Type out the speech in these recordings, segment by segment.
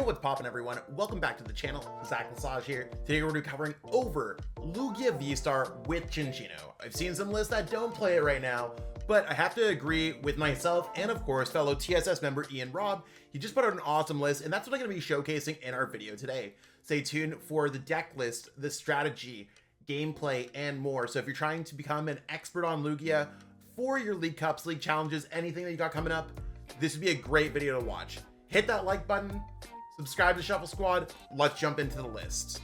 What's poppin', everyone? Welcome back to the channel. Lesage here. Today we're going to be covering over Lugia V-STAR with Cinccino. I've seen some lists that don't play it right now, but I have to agree with myself and of course fellow TSS member Ian Robb. He just put out an awesome list, and that's what I'm going to be showcasing in our video today. Stay tuned for the deck list, the strategy, gameplay, and more. So if you're trying to become an expert on Lugia for your League Cups, League Challenges, anything that you got coming up, this would be a great video to watch. Hit that like button, subscribe to Shuffle Squad. Let's jump into the list.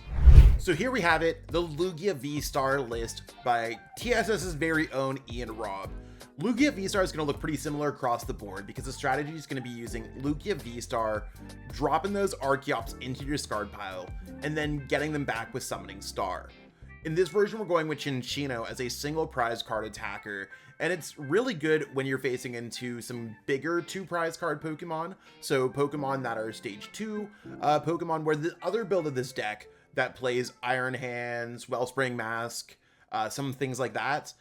So here we have it, the Lugia V-STAR list by TSS's very own Ian Robb. Lugia V-STAR is going to look pretty similar across the board because the strategy is going to be using Lugia V-STAR, dropping those Archeops into your discard pile, and then getting them back with Summoning Star. In this version, we're going with Cinccino as a single prize card attacker, and it's really good when you're facing into some bigger 2 prize card Pokemon. So Pokemon that are stage 2, Pokemon where the other build of this deck that plays Iron Hands, Wellspring Mask, some things like that.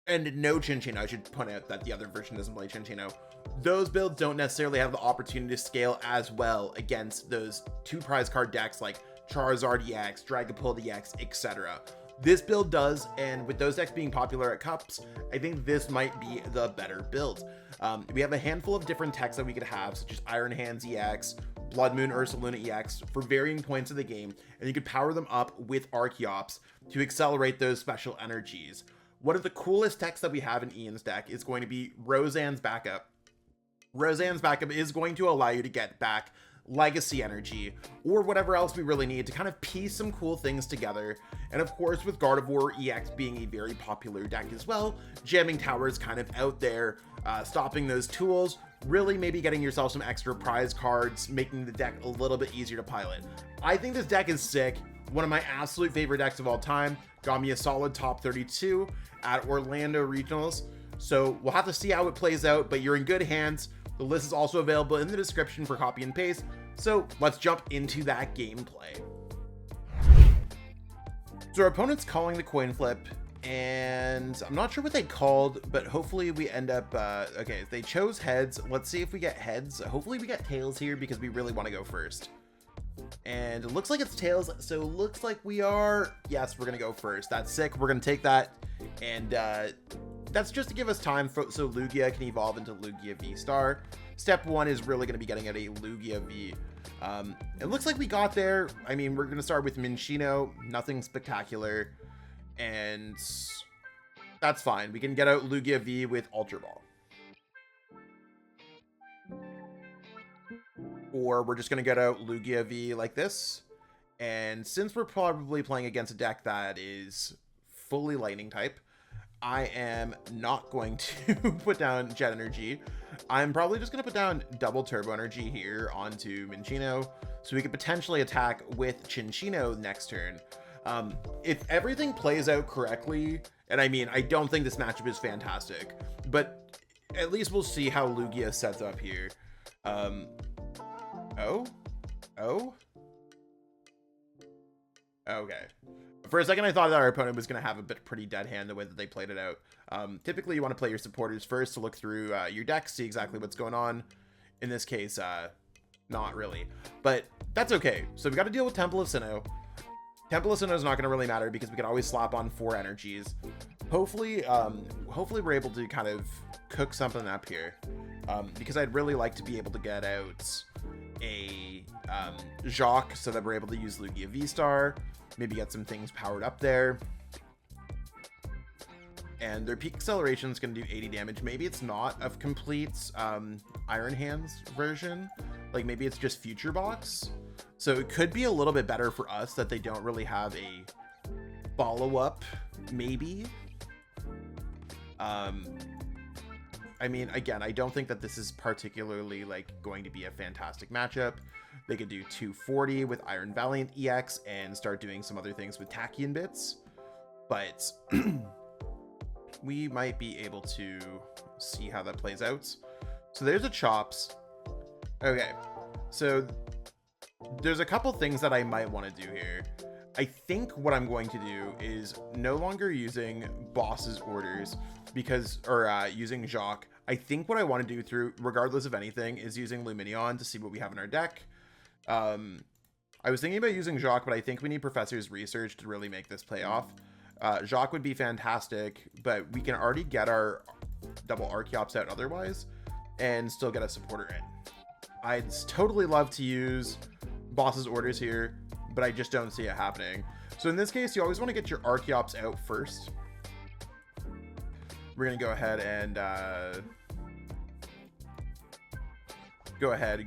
And no Cinccino, I should point out that the other version doesn't play Cinccino. Those builds don't necessarily have the opportunity to scale as well against those 2 prize card decks like Charizard EX, Dragapult EX, etc. This build does, and with those decks being popular at Cups, I think this might be the better build. We have a handful of different techs that we could have, such as Iron Hands EX, Bloodmoon Ursaluna EX, for varying points of the game, and you could power them up with Archeops to accelerate those special energies. One of the coolest techs that we have in Ian's deck is going to be Roseanne's Backup. Roseanne's Backup is going to allow you to get back legacy energy or whatever else we really need to kind of piece some cool things together. And of course, with Gardevoir EX being a very popular deck as well, jamming towers kind of out there, stopping those tools, really maybe getting yourself some extra prize cards, making the deck a little bit easier to pilot. I think this deck is sick. One of my absolute favorite decks of all time. Got me a solid top 32 at Orlando Regionals. So we'll have to see how it plays out, but you're in good hands. The list is also available in the description for copy and paste. So let's jump into that gameplay. So our opponent's calling the coin flip, and I'm not sure what they called, but hopefully we end up, okay, they chose heads. Let's see if we get heads. Hopefully we get tails here because we really want to go first. And it looks like it's tails, so it looks like we are, yes, we're going to go first. That's sick. We're going to take that, and that's just to give us time so Lugia can evolve into Lugia V-STAR. Step 1 is really going to be getting at a Lugia V. It looks like we got there. I mean, we're going to start with Minccino, nothing spectacular, and that's fine. We can get out Lugia V with Ultra Ball. Or we're just going to get out Lugia V like this. And since we're probably playing against a deck that is fully Lightning type, I am not going to put down Jet Energy. I'm probably just going to put down double Turbo Energy here onto Minccino, so we could potentially attack with Cinccino next turn. If everything plays out correctly, and I mean, I don't think this matchup is fantastic, but at least we'll see how Lugia sets up here. Okay. For a second, I thought that our opponent was going to have a pretty dead hand the way that they played it out. Typically, you want to play your supporters first to look through your deck, see exactly what's going on. In this case, not really. But that's okay. So we got to deal with Temple of Sinnoh. Temple of Sinnoh is not going to really matter because we can always slap on 4 energies. Hopefully we're able to kind of cook something up here. Because I'd really like to be able to get out a Jacques so that we're able to use Lugia V-STAR. Maybe get some things powered up there. And their peak acceleration is going to do 80 damage. Maybe it's not a complete Iron Hands version. Like maybe it's just Future Box. So it could be a little bit better for us that they don't really have a follow-up, maybe. I mean, again, I don't think that this is particularly like going to be a fantastic matchup. They could do 240 with Iron Valiant EX and start doing some other things with Tachyon bits, but we might be able to see how that plays out. So there's a Chops. Okay, so there's a couple things that I might want to do here. I think what I'm going to do is no longer using Boss's orders because, or using Jacques. I think what I want to do through, regardless of anything, is using Lumineon to see what we have in our deck. I was thinking about using Jacques, but I think we need Professor's Research to really make this play off. Jacques would be fantastic, but we can already get our double Archeops out otherwise and still get a supporter in. I'd totally love to use Boss's Orders here, but I just don't see it happening. So in this case, you always want to get your Archeops out first. We're going to go ahead and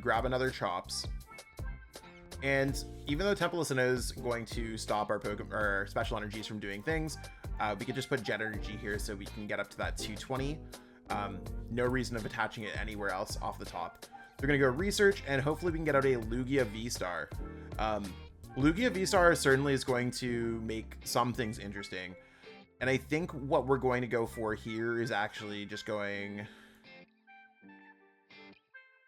grab another Chops. And even though Temple of Sinnoh is going to stop our special energies from doing things, we could just put Jet Energy here so we can get up to that 220. No reason of attaching it anywhere else off the top. They're going to go Research, and hopefully we can get out a Lugia V-STAR. Lugia V-STAR certainly is going to make some things interesting. And I think what we're going to go for here is actually just going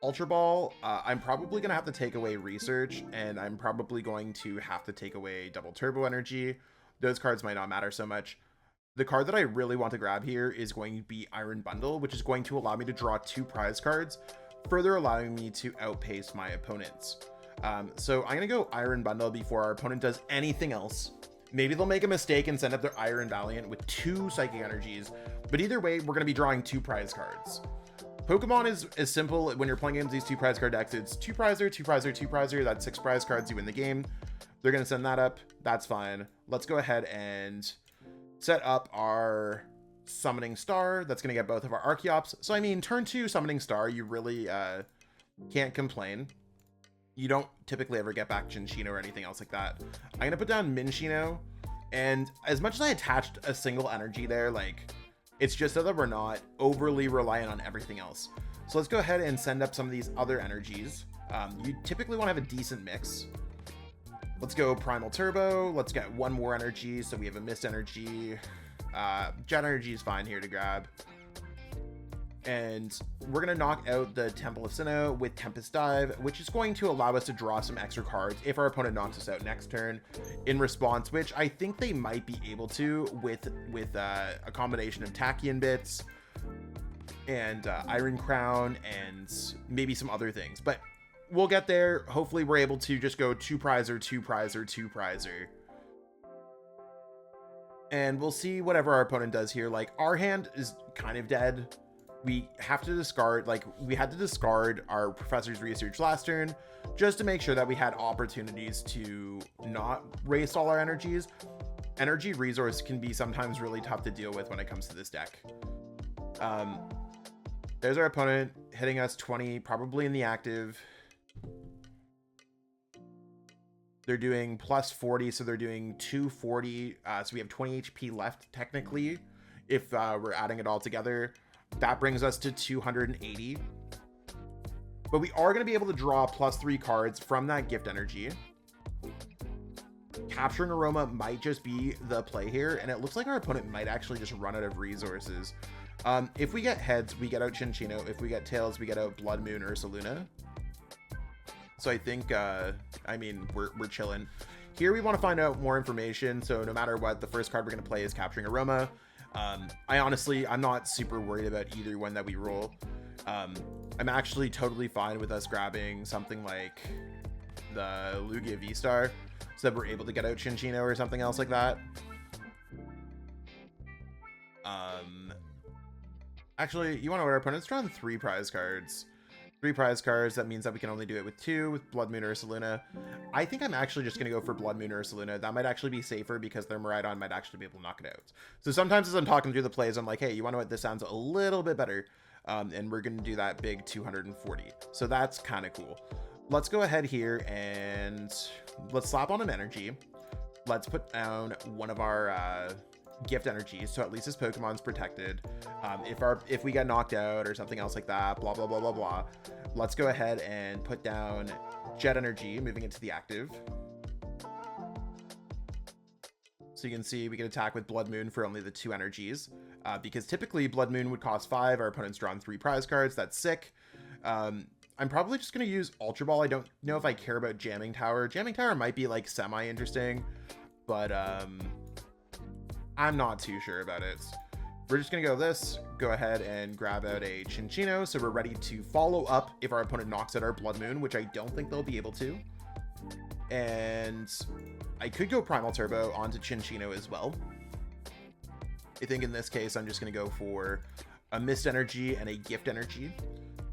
Ultra Ball. I'm probably going to have to take away Research, and I'm probably going to have to take away Double Turbo Energy. Those cards might not matter so much. The card that I really want to grab here is going to be Iron Bundle, which is going to allow me to draw 2 prize cards, further allowing me to outpace my opponents. So I'm going to go Iron Bundle before our opponent does anything else. Maybe they'll make a mistake and send up their Iron Valiant with 2 Psychic Energies, but either way, we're going to be drawing 2 prize cards. Pokemon is as simple when you're playing against these 2 prize card decks. It's 2 prizer, 2 prizer, 2 prizer. That's 6 prize cards. You win the game. They're going to send that up. That's fine. Let's go ahead and set up our Summoning Star. That's going to get both of our Archeops. So, I mean, turn 2 Summoning Star, you really can't complain. You don't typically ever get back Cinccino or anything else like that. I'm going to put down Minccino. And as much as I attached a single energy there, like, it's just so that we're not overly reliant on everything else. So let's go ahead and send up some of these other energies. You typically want to have a decent mix. Let's go Primal Turbo. Let's get 1 more energy. So we have a Mist Energy. Jet Energy is fine here to grab. And we're going to knock out the Temple of Sinnoh with Tempest Dive, which is going to allow us to draw some extra cards if our opponent knocks us out next turn in response, which I think they might be able to with a combination of Tachyon Bits and Iron Crown and maybe some other things. But we'll get there. Hopefully we're able to just go 2 prizer, 2 prizer, 2 prizer. And we'll see whatever our opponent does here. Like, our hand is kind of dead. We have to discard, like, we had to discard our Professor's Research last turn just to make sure that we had opportunities to not waste all our energies. Energy resource can be sometimes really tough to deal with when it comes to this deck. There's our opponent hitting us 20, probably in the active. They're doing plus 40, so they're doing 240. So we have 20 HP left, technically, if we're adding it all together. That brings us to 280. But we are going to be able to draw plus 3 cards from that gift energy. Capturing Aroma might just be the play here, and it looks like our opponent might actually just run out of resources. If we get heads, we get out Cinccino. If we get tails, we get out Bloodmoon Ursaluna. So I think, I mean, we're chilling. Here we want to find out more information, so no matter what, the first card we're going to play is Capturing Aroma. I'm not super worried about either one that we roll. I'm actually totally fine with us grabbing something like the Lugia V-STAR so that we're able to get out Cinccino or something else like that. Actually, you want to know what our opponent's drawn 3 prize cards. 3 prize cards, that means that we can only do it with 2 with Bloodmoon Ursaluna. I think I'm actually just going to go for Bloodmoon Ursaluna. That might actually be safer because their Miraidon might actually be able to knock it out. So sometimes as I'm talking through the plays, I'm like, hey, you want to know what? This sounds a little bit better. And we're going to do that big 240. So that's kind of cool. Let's go ahead here and let's slap on an energy. Let's put down one of our gift energies, so at least this Pokemon's protected. If we get knocked out or something else like that, blah blah blah blah blah, let's go ahead and put down Jet Energy, moving into the active. So you can see we can attack with Bloodmoon for only the 2 energies, because typically Bloodmoon would cost 5. Our opponent's drawn 3 prize cards. That's sick. I'm probably just going to use Ultra Ball. I don't know if I care about Jamming Tower. Jamming Tower might be like semi-interesting, but I'm not too sure about it. We're just going to go ahead and grab out a Cinccino, so we're ready to follow up if our opponent knocks out our Bloodmoon, which I don't think they'll be able to. And I could go Primal Turbo onto Cinccino as well. I think in this case, I'm just going to go for a Mist Energy and a Gift Energy.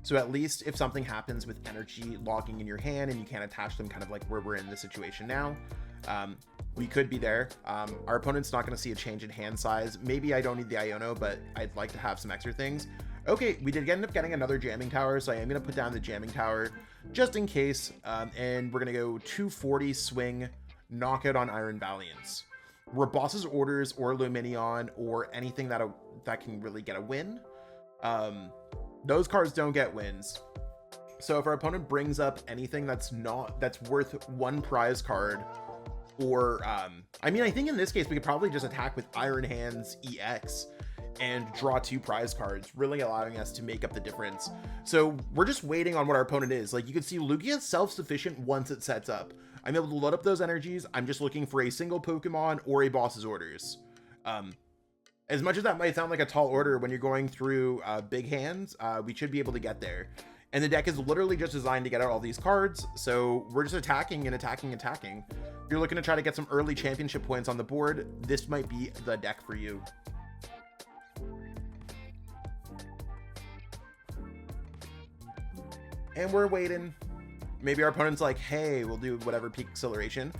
So at least if something happens with energy logging in your hand and you can't attach them, kind of like where we're in this situation now, we could be there. Our opponent's not going to see a change in hand size. Maybe I don't need the Iono, but I'd like to have some extra things. Okay, we did end up getting another Jamming Tower, so I am going to put down the Jamming Tower just in case. And we're going to go 240 swing, knockout on Iron Valiance. We're Boss's Orders or Lumineon or anything that can really get a win. Those cards don't get wins. So if our opponent brings up anything that's worth one prize card, or I mean, I think in this case we could probably just attack with Iron Hands EX and draw 2 prize cards, really allowing us to make up the difference. So we're just waiting on what our opponent is. Like, you can see Lugia is self-sufficient once it sets up. I'm able to load up those energies. I'm just looking for a single Pokemon or a Boss's Orders. As much as that might sound like a tall order when you're going through big hands, we should be able to get there. And the deck is literally just designed to get out all these cards, so we're just attacking and attacking and attacking. If you're looking to try to get some early championship points on the board, this might be the deck for you. And we're waiting. Maybe our opponent's like, hey, we'll do whatever peak acceleration.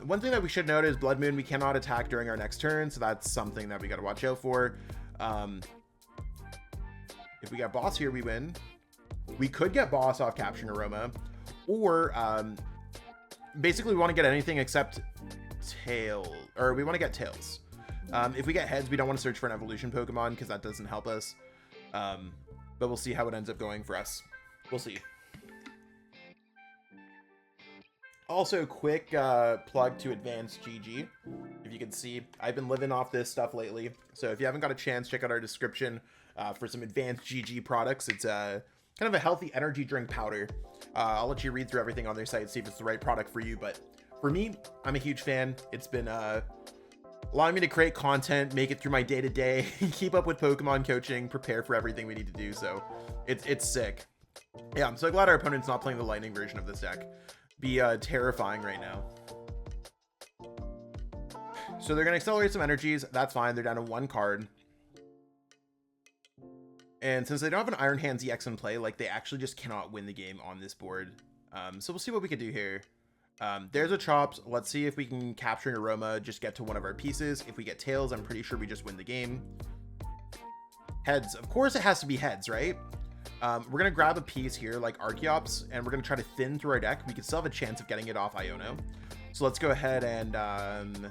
One thing that we should note is Bloodmoon, we cannot attack during our next turn, so that's something that we got to watch out for. If we get Boss here, we win. We could get Boss off Capturing Aroma, or basically we want to get anything except Tail, or we want to get Tails. If we get Heads, we don't want to search for an evolution Pokemon because that doesn't help us. But we'll see how it ends up going for us. We'll see. Also, quick plug to Advanced GG. If you can see, I've been living off this stuff lately. So if you haven't got a chance, check out our description for some Advanced GG products. It's kind of a healthy energy drink powder. I'll let you read through everything on their site, see if it's the right product for you. But for me, I'm a huge fan. It's been allowing me to create content, make it through my day-to-day, keep up with Pokemon coaching, prepare for everything we need to do. So it's sick. Yeah, I'm so glad our opponent's not playing the lightning version of this deck. Be terrifying right now. So they're going to accelerate some energies. That's fine. They're down to 1 card. And since they don't have an Iron Hands EX in play, like, they actually just cannot win the game on this board. So we'll see what we can do here. There's a Chops. Let's see if we can capture an Aroma, just get to one of our pieces. If we get Tails, I'm pretty sure we just win the game. Heads. Of course it has to be Heads, right? We're going to grab a piece here like Archeops, and we're going to try to thin through our deck. We could still have a chance of getting it off Iono. So let's go ahead and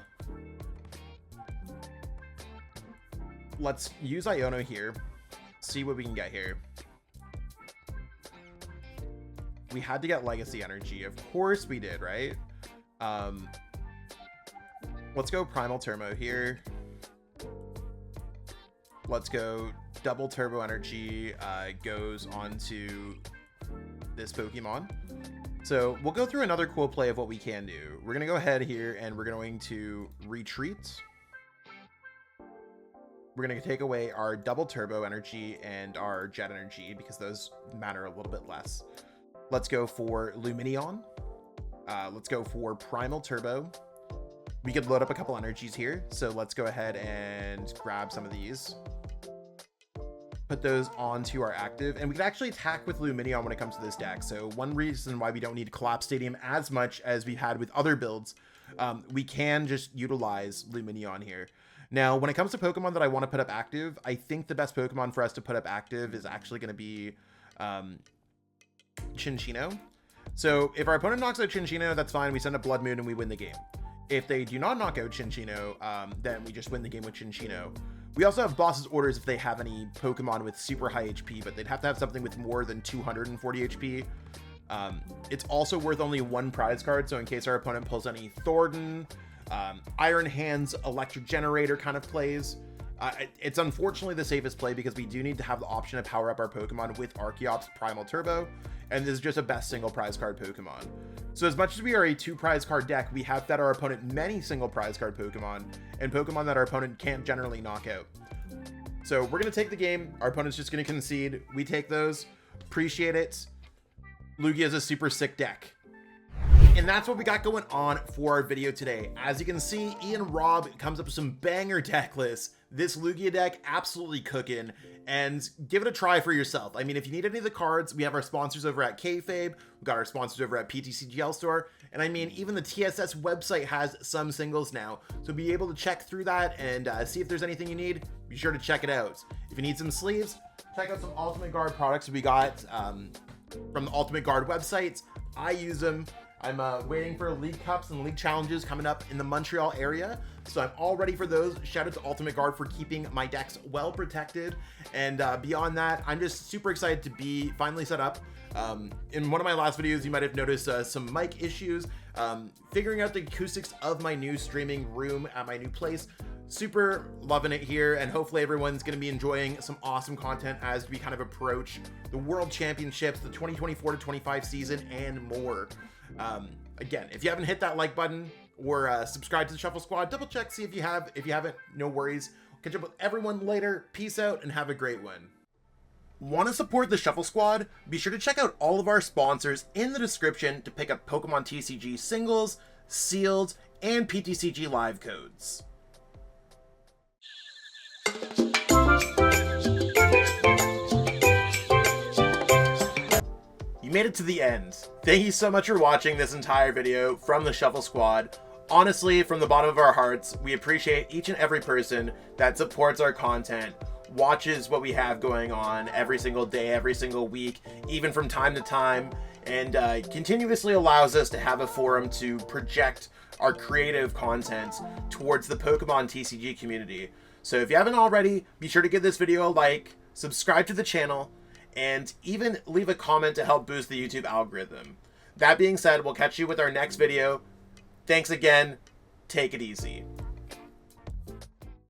let's use Iono here. See what we can get here. We had to get Legacy Energy. Of course we did, right? Let's go Primal Turbo here. Let's go double Turbo Energy goes onto this Pokemon. So we'll go through another cool play of what we can do. We're going to go ahead here and we're going to retreat. We're going to take away our double Turbo Energy and our Jet Energy because those matter a little bit less. Let's go for Lumineon. Let's go for Primal Turbo. We could load up a couple energies here. So let's go ahead and grab some of these. Put those onto our active, and we can actually attack with Lumineon when it comes to this deck. So one reason why we don't need Collapse Stadium as much as we've had with other builds, we can just utilize Lumineon here. Now, when it comes to Pokemon that I want to put up active, I think the best Pokemon for us to put up active is actually going to be Cinccino. So if our opponent knocks out Cinccino, that's fine. We send a Bloodmoon and we win the game. If they do not knock out Cinccino, then we just win the game with Cinccino. We also have Boss's Orders if they have any Pokemon with super high HP, but they'd have to have something with more than 240 HP. It's also worth only 1 prize card, so in case our opponent pulls any Thornton, Iron Hands, Electric Generator kind of plays, it's unfortunately the safest play because we do need to have the option to power up our Pokemon with Archeops Primal Turbo, and this is just a best single prize card Pokemon. So as much as we are a 2 prize card deck, we have fed our opponent many single prize card Pokemon, and Pokemon that our opponent can't generally knock out. So we're going to take the game. Our opponent's just going to concede. We take those. Appreciate it. Lugia is a super sick deck. And that's what we got going on for our video today. As you can see, Ian Robb comes up with some banger deck lists. This Lugia deck absolutely cooking, and give it a try for yourself. I mean, if you need any of the cards, we have our sponsors over at Kayfabe, we've got our sponsors over at PTCGL Store, and I mean, even the TSS website has some singles now, so be able to check through that and see if there's anything you need. Be sure to check it out. If you need some sleeves, check out some Ultimate Guard products we got from the Ultimate Guard websites. I use them. I'm waiting for League Cups and League Challenges coming up in the Montreal area, so I'm all ready for those. Shout out to Ultimate Guard for keeping my decks well protected, and beyond that, I'm just super excited to be finally set up. In one of my last videos, you might have noticed some mic issues, figuring out the acoustics of my new streaming room at my new place. Super loving it here, and hopefully everyone's going to be enjoying some awesome content as we kind of approach the World Championships, the 2024-25 season, and more. Again, if you haven't hit that like button or subscribe to the Shuffle Squad, double check, see if you have. If you haven't, no worries. Catch up with everyone later. Peace out and have a great one. Want to support the Shuffle Squad? Be sure to check out all of our sponsors in the description to pick up Pokemon TCG singles, sealed, and PTCG live codes. Made it to the end. Thank you so much for watching this entire video from the Shuffle Squad. Honestly, from the bottom of our hearts, we appreciate each and every person that supports our content, watches what we have going on every single day, every single week, even from time to time, and continuously allows us to have a forum to project our creative content towards the Pokemon TCG community. So if you haven't already, be sure to give this video a like, subscribe to the channel, and even leave a comment to help boost the YouTube algorithm. That being said, we'll catch you with our next video. Thanks again. Take it easy.